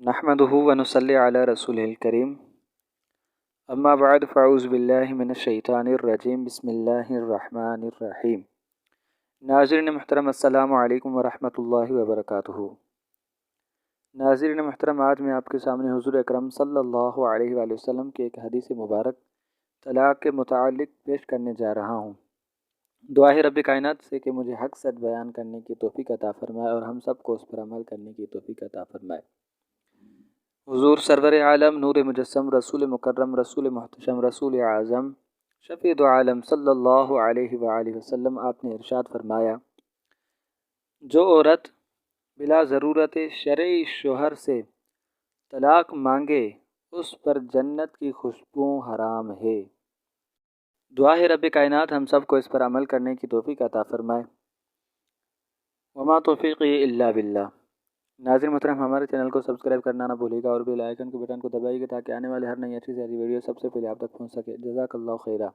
نحمدہ ونصلی علی رسولہ الکریم اما بعد فاعوذ باللہ من الشیطان الرجیم بسم اللہ الرحمن الرحیم۔ ناظرین محترم السلام علیکم ورحمۃ اللہ وبرکاتہ۔ ناظرین محترم، آج میں آپ کے سامنے حضور اکرم صلی اللہ علیہ وآلہ وسلم کے ایک حدیث مبارک طلاق کے متعلق پیش کرنے جا رہا ہوں۔ دعا ہے رب کائنات سے کہ مجھے حق سچ بیان کرنے کی توفیق عطا فرمائے اور ہم سب کو اس پر عمل کرنے کی توفیق عطا فرمائے۔ حضور سرور عالم، نور مجسم، رسول مکرم، رسول محتشم، رسول اعظم، شفیع دو عالم صلی اللہ علیہ وآلہ وسلم، آپ نے ارشاد فرمایا، جو عورت بلا ضرورت شرعی شوہر سے طلاق مانگے اس پر جنت کی خوشبو حرام ہے۔ دعا ہے رب کائنات ہم سب کو اس پر عمل کرنے کی توفیق عطا فرمائے۔ وما توفیقی الا باللہ۔ ناظرین محترم، ہمارے چینل کو سبسکرائب کرنا نہ بھولیے گا اور بیل آئیکن کے بٹن کو دبائیے گا تاکہ آنے والے ہر نئی اچھی سے اچھی ویڈیو سب سے پہلے آپ تک پہنچ سکے۔ جزاک اللہ خیرہ۔